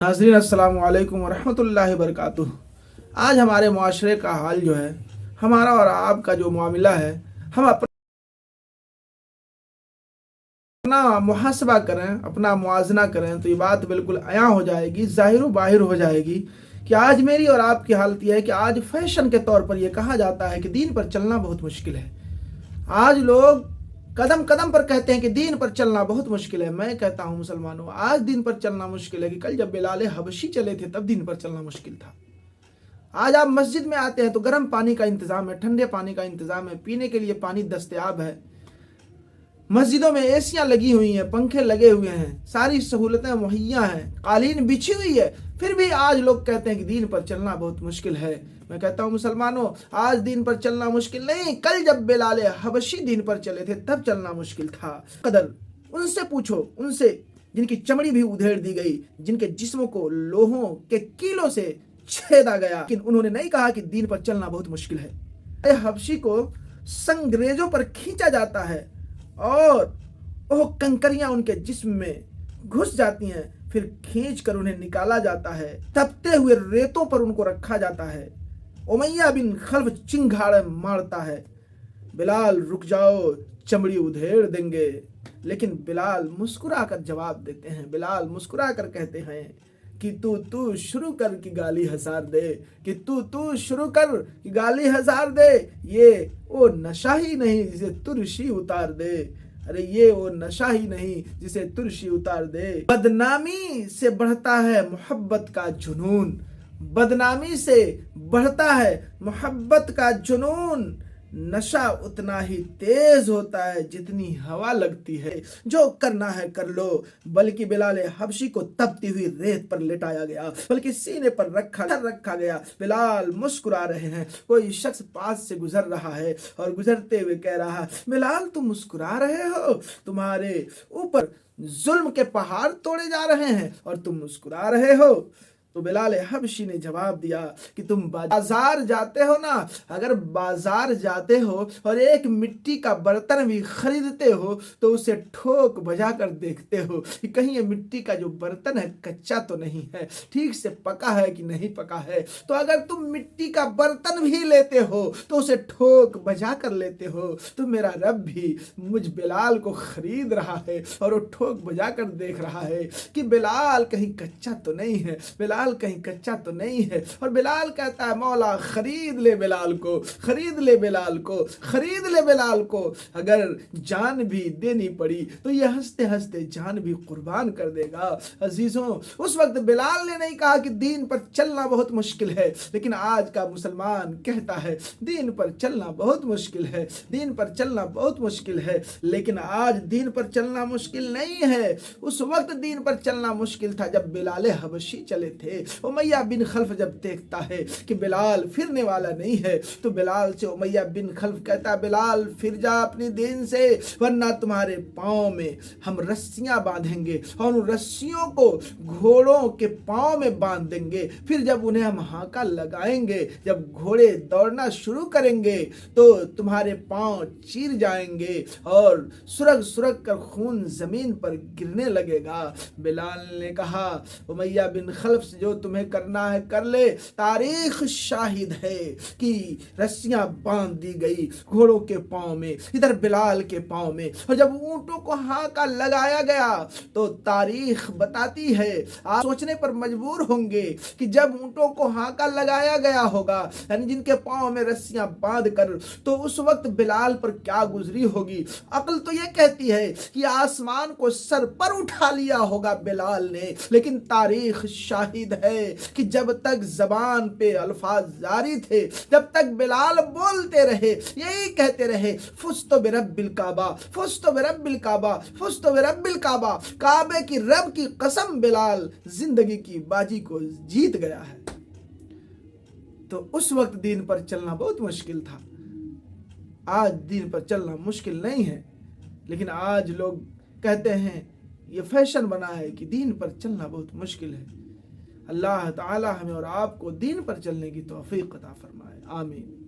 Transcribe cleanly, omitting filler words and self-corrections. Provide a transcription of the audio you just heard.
नाज़रीन अस्सलाम वालेकुम वरहमतुल्लाहि वबरकातुह। आज हमारे मुआशरे का हाल जो है, हमारा और आपका जो मामला है, हम अपना मुहासबा करें, अपना मुआजना करें तो ये बात बिल्कुल अयां हो जाएगी, ज़ाहिर बाहिर हो जाएगी कि आज मेरी और आपकी हालत यह है कि आज फैशन के तौर पर यह कहा जाता है कि दीन पर चलना बहुत मुश्किल है। आज लोग कदम कदम पर कहते हैं कि दीन पर चलना बहुत मुश्किल है। मैं कहता हूं मुसलमानों, आज दीन पर चलना मुश्किल है कि कल जब बिलाल हबशी चले थे तब दीन पर चलना मुश्किल था। आज आप मस्जिद में आते हैं तो गर्म पानी का इंतजाम है, ठंडे पानी का इंतजाम है, पीने के लिए पानी दस्तयाब है, मस्जिदों में एसियां लगी हुई हैं, पंखे लगे हुए हैं, सारी सहूलतें मुहैया हैं, कालीन बिछी हुई है, फिर भी आज लोग कहते हैं कि दीन पर चलना बहुत मुश्किल है। मैं कहता हूं मुसलमानों, आज दीन पर चलना मुश्किल नहीं, कल जब बिलाल हबशी दीन पर चले थे तब चलना मुश्किल था। कदर उनसे पूछो, उनसे जिनकी चमड़ी भी उधेड़ दी गई, जिनके जिस्मों को लोहों के कीलों से छेदा गया, लेकिन उन्होंने नहीं कहा कि दीन पर चलना बहुत मुश्किल है। हबशी को संगरेजों पर खींचा जाता है और वो कंकरियां उनके जिस्म में घुस जाती हैं, फिर खींच कर उन्हें निकाला जाता है, तपते हुए रेतों पर उनको रखा जाता है। उमैया बिन खल्फ चिंगाड़ मारता है, बिलाल रुक जाओ चमड़ी उधेड़ देंगे, लेकिन बिलाल मुस्कुरा कर जवाब देते हैं, बिलाल मुस्कुरा कर कहते हैं कि तू शुरू कर कि गाली हजार दे, कि तू शुरू कर कि गाली हजार दे, ये वो नशा ही नहीं जिसे तुरशी उतार दे, अरे ये वो नशा ही नहीं जिसे तुरशी उतार दे। बदनामी से बढ़ता है मोहब्बत का जुनून, बदनामी से बढ़ता है मोहब्बत का जुनून, नशा उतना ही तेज होता है जितनी हवा लगती है, जो करना है कर लो। बल्कि बिलाल हबशी को तपती हुई रेत पर लिटाया गया, बल्कि सीने पर रखा गया। बिलाल मुस्कुरा रहे हैं, कोई शख्स पास से गुजर रहा है और गुजरते हुए कह रहा है, बिलाल तुम मुस्कुरा रहे हो, तुम्हारे ऊपर जुल्म के पहाड़ तोड़े जा रहे हैं और तुम मुस्कुरा रहे हो। तो बिलाल हबशी ने जवाब दिया कि तुम बाजार जाते हो ना, अगर बाजार जाते हो और एक मिट्टी का बर्तन भी खरीदते हो तो उसे ठोक बजा कर देखते हो कि कहीं ये मिट्टी का जो बर्तन है कच्चा तो नहीं है, ठीक से पका है कि नहीं पका है। तो अगर तुम मिट्टी का बर्तन भी लेते हो तो उसे ठोक बजा कर लेते हो, तो मेरा रब भी मुझ बिलाल को खरीद रहा है और वो ठोक बजा कर देख रहा है कि बिलाल कहीं कच्चा तो नहीं है, बिलाल कहीं कच्चा तो नहीं है। और बिलाल कहता है, मौला खरीद ले बिलाल को, खरीद ले बिलाल को, खरीद ले बिलाल को, अगर जान भी देनी पड़ी तो ये हंसते हंसते जान भी कुर्बान कर देगा। अजीजों, उस वक्त बिलाल ने नहीं कहा कि दीन पर चलना बहुत मुश्किल है, लेकिन आज का मुसलमान कहता है दीन पर चलना बहुत मुश्किल है, दीन पर चलना बहुत मुश्किल है। लेकिन आज दीन पर चलना मुश्किल नहीं है, उस वक्त दीन पर चलना मुश्किल था जब बिलाल हबशी चले थे। उमैया बिन खल्फ जब देखता है कि बिलाल फिरने वाला नहीं है तो बिलाल से उमैया बिन खल्फ कहता है, बिलाल फिर जा अपनी दीन से, वरना तुम्हारे पांव में हम रस्सियां बांधेंगे और उन रस्सियों को घोड़ों के पांव में बांध देंगे। फिर जब उन्हें हम हांका लगाएंगे, जब घोड़े दौड़ना शुरू करेंगे तो तुम्हारे पांव चीर जाएंगे और सुरग सुरग कर खून जमीन पर गिरने लगेगा। बिलाल ने कहा, उमैया बिन खल्फ से जो तुम्हें करना है कर ले, तारीख शाहिद है कि रस्सियां बांध दी गई घोड़ों के पांव में, इधर बिलाल के पांव में, और जब ऊंटों को हांका लगाया गया तो तारीख बताती है, आप सोचने पर मजबूर होंगे कि जब ऊंटों को हांका लगाया गया होगा, यानी जिनके पांव में रस्सियां बांध कर, तो उस वक्त बिलाल पर क्या गुजरी होगी। अक्ल तो यह कहती है कि आसमान को सर पर उठा लिया होगा बिलाल ने, लेकिन तारीख शाहिद है कि जब तक जबान पे अल्फाज जारी थे, जब तक बिलाल बोलते रहे, यही कहते रहे, फुस्तो बिरब्बिल काबा, फुस्तो बिरब्बिल काबा, फुस्तो बिरब्बिल काबा, काबे की रब की कसम बिलाल जिंदगी की बाजी को जीत गया है। तो उस वक्त दीन पर चलना बहुत मुश्किल था, आज दीन पर चलना मुश्किल नहीं है, लेकिन आज लोग कहते हैं, ये फैशन बना है कि दीन पर चलना बहुत मुश्किल है। अल्लाह ताला हमें और आपको दीन पर चलने की तौफीक अता फरमाए, आमीन।